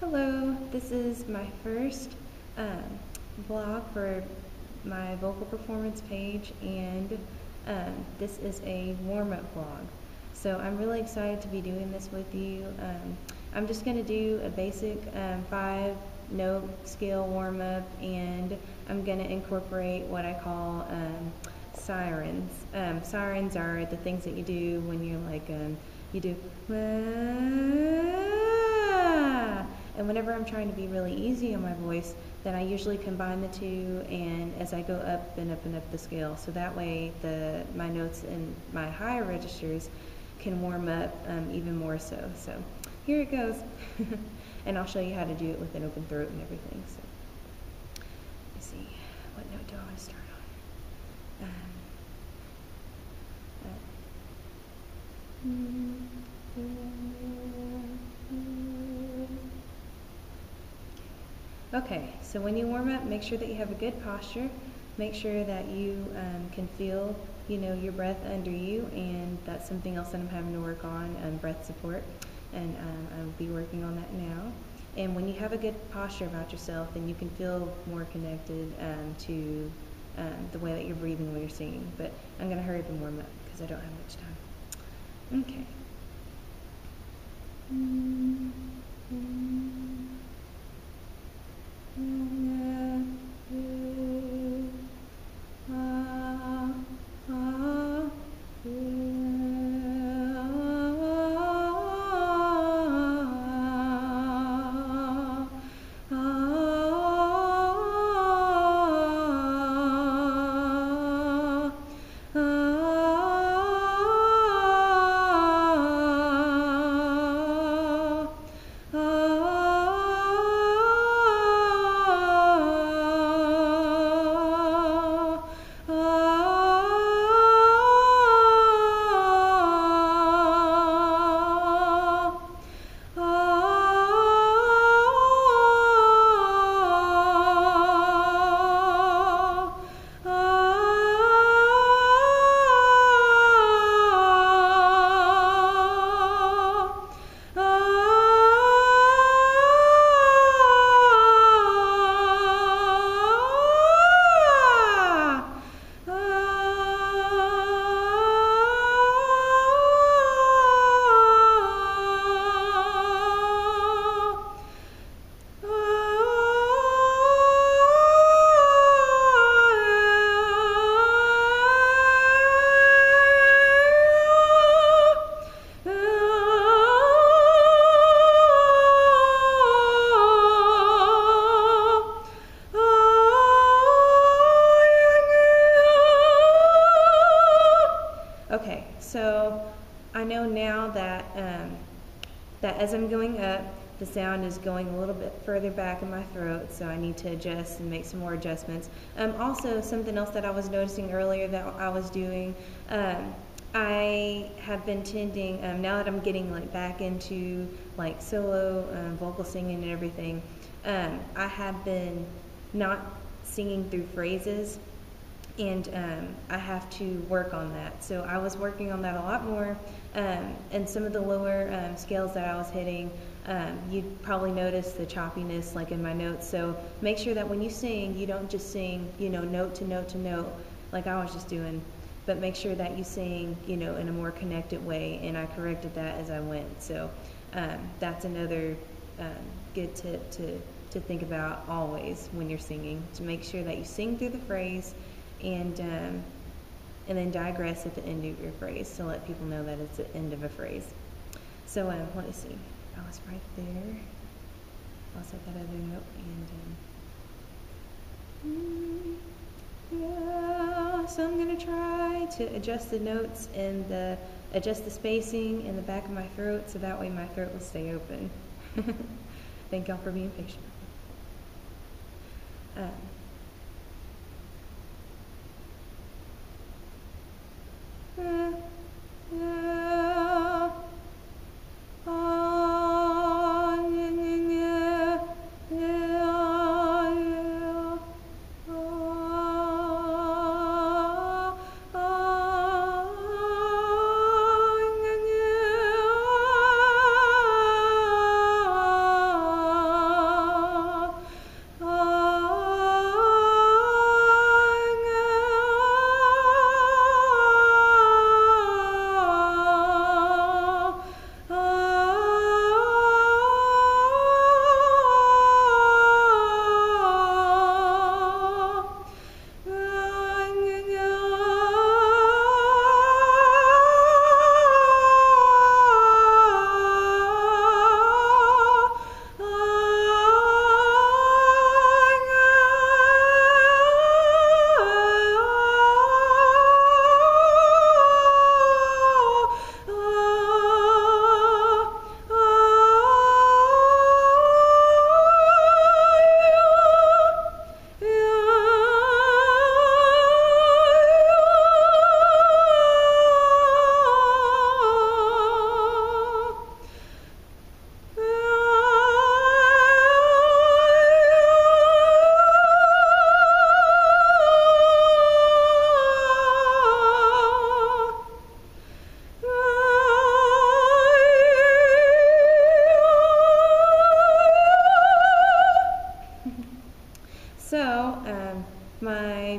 Hello, this is my first vlog for my vocal performance page, and this is a warm-up vlog. So I'm really excited to be doing this with you. I'm just going to do a basic 5-note scale warm-up, and I'm going to incorporate what I call sirens. Sirens are the things that you do when you're like, you do and whenever I'm trying to be really easy on my voice, then I usually combine the two, and as I go up and up and up the scale, so that way my notes in my higher registers can warm up even more so. So here it goes. And I'll show you how to do it with an open throat and everything. So let's see, what note do I want to start on? Okay, so when you warm up, make sure that you have a good posture. Make sure that you can feel, your breath under you, and that's something else that I'm having to work on, breath support, and I'll be working on that now. And when you have a good posture about yourself, then you can feel more connected to the way that you're breathing when you're singing. But I'm going to hurry up and warm up because I don't have much time. Okay. Okay, so I know now that that as I'm going up, the sound is going a little bit further back in my throat, so I need to adjust and make some more adjustments. Also, something else that I was noticing earlier that I was doing, I have been tending, now that I'm getting back into solo vocal singing and everything, I have been not singing through phrases. And I have to work on that. So I was working on that a lot more. And some of the lower scales that I was hitting, you'd probably notice the choppiness in my notes. So make sure that when you sing, you don't just sing, note to note to note like I was just doing, but make sure that you sing, in a more connected way. And I corrected that as I went. So that's another good tip to think about always when you're singing, to make sure that you sing through the phrase, and then digress at the end of your phrase to let people know that it's the end of a phrase. So let me see. I was right there. I'll set that other note, and yeah. So I'm gonna try to adjust the notes and adjust the spacing in the back of my throat, so that way my throat will stay open. Thank y'all for being patient.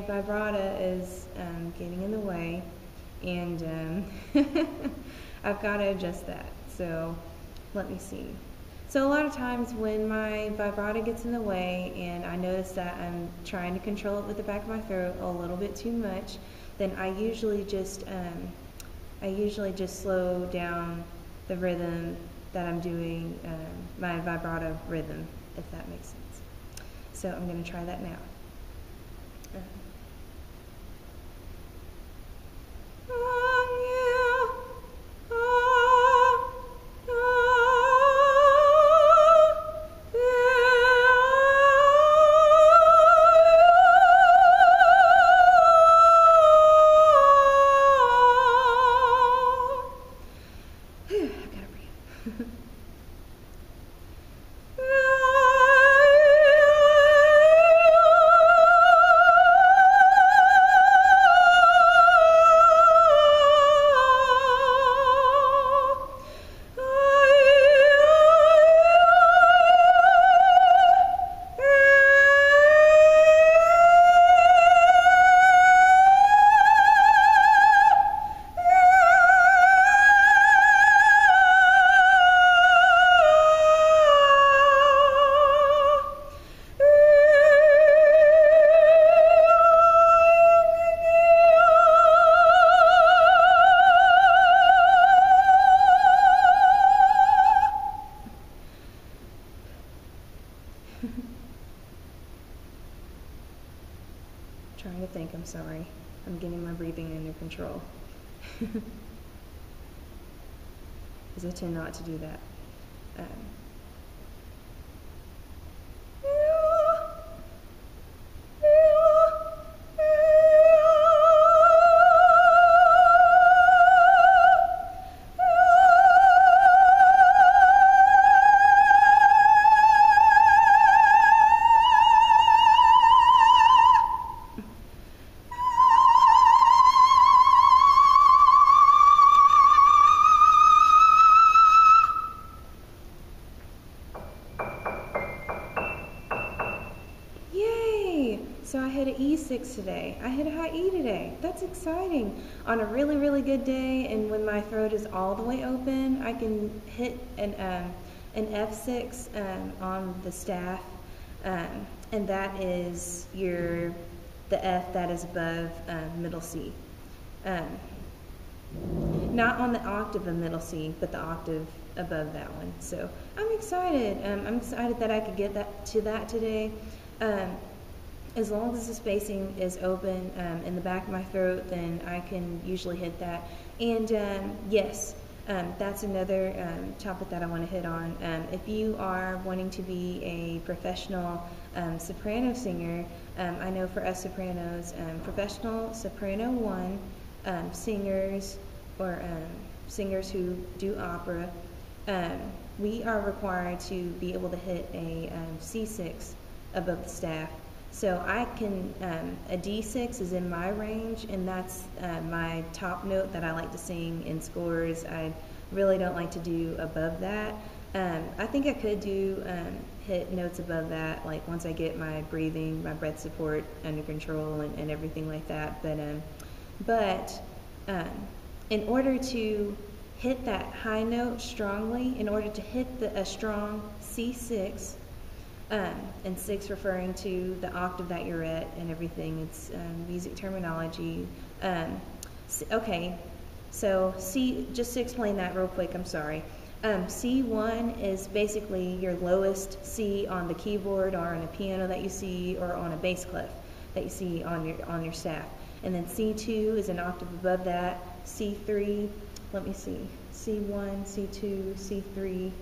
vibrato is getting in the way, and I've got to adjust that. So let me see. So a lot of times when my vibrato gets in the way and I notice that I'm trying to control it with the back of my throat a little bit too much, then I usually just slow down the rhythm that I'm doing, my vibrato rhythm, if that makes sense. So I'm going to try that now. Trying to think, I'm sorry. I'm getting my breathing under control. Because I tend not to do that. So I hit an E6 today. I hit a high E today. That's exciting. On a really, really good day, and when my throat is all the way open, I can hit an F6 on the staff, and that is the F that is above middle C. Not on the octave of middle C, but the octave above that one. So I'm excited. I'm excited that I could get to that today. As long as the spacing is open in the back of my throat, then I can usually hit that. And yes, that's another topic that I want to hit on. If you are wanting to be a professional soprano singer, I know for us sopranos, professional soprano 1 singers or singers who do opera, we are required to be able to hit a C6 above the staff. So I can, a D6 is in my range, and that's my top note that I like to sing in scores. I really don't like to do above that. I think I could do hit notes above that, like once I get my breathing, my breath support under control and everything like that. But in order to hit that high note strongly, in order to hit a strong C6, and 6 referring to the octave that you're at and everything. It's music terminology. Okay, so C, just to explain that real quick, I'm sorry. C1 is basically your lowest C on the keyboard or on a piano that you see, or on a bass clef that you see on your staff. And then C2 is an octave above that. C3, let me see, C1, C2, C3.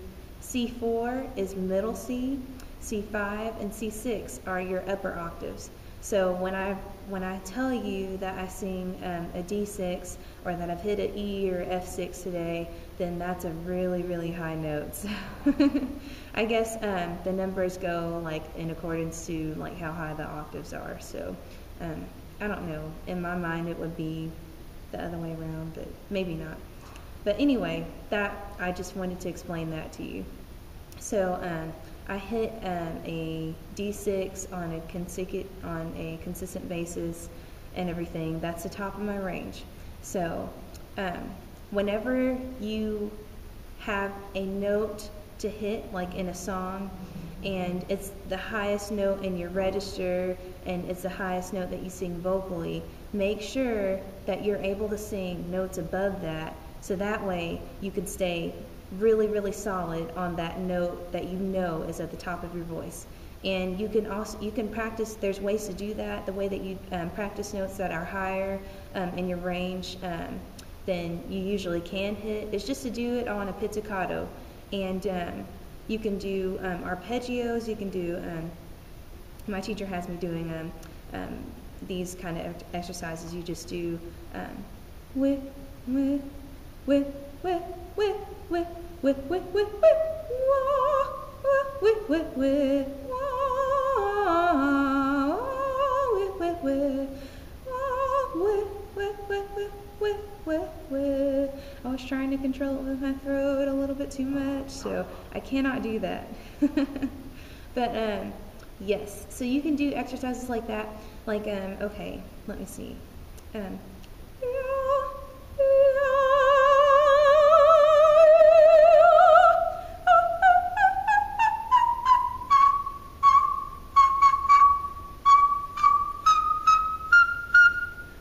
C4 is middle C. C5 and C6 are your upper octaves. So when I tell you that I sing a D6, or that I've hit an E or F6 today, then that's a really, really high note. So I guess the numbers go like in accordance to like how high the octaves are. So I don't know. In my mind, it would be the other way around, but maybe not. But anyway, I just wanted to explain that to you. So I hit a D6 on a consistent basis and everything, that's the top of my range. So whenever you have a note to hit, like in a song, and it's the highest note in your register and it's the highest note that you sing vocally, make sure that you're able to sing notes above that, so that way you can stay really, really solid on that note that you know is at the top of your voice. And you can practice, there's ways to do that. The way that you practice notes that are higher in your range than you usually can hit is just to do it on a pizzicato. And you can do arpeggios, you can do, my teacher has me doing these kind of exercises. You just do with, with, with, with, with, with, with, with, with, with, with, with, I was trying to control it with my throat a little bit too much, so I cannot do that. But yes, so you can do exercises like that, like okay, let me see.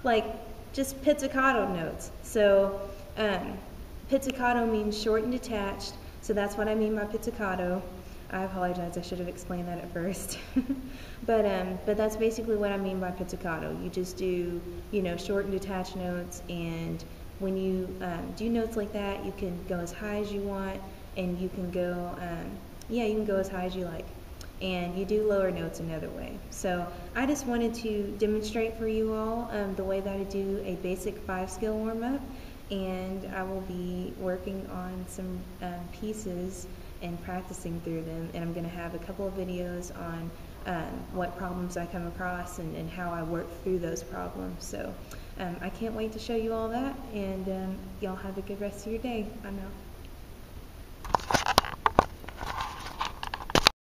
Like just pizzicato notes. So pizzicato means short and detached, so that's what I mean by pizzicato. I apologize, I should have explained that at first. But that's basically what I mean by pizzicato. You just do, you know, short and detached notes, and when you do notes like that, you can go as high as you want, and you can go, yeah, you can go as high as you like. And you do lower notes another way. So I just wanted to demonstrate for you all the way that I do a basic 5-skill warm-up, and I will be working on some pieces and practicing through them, and I'm going to have a couple of videos on what problems I come across and how I work through those problems. So I can't wait to show you all that, and y'all have a good rest of your day. I know.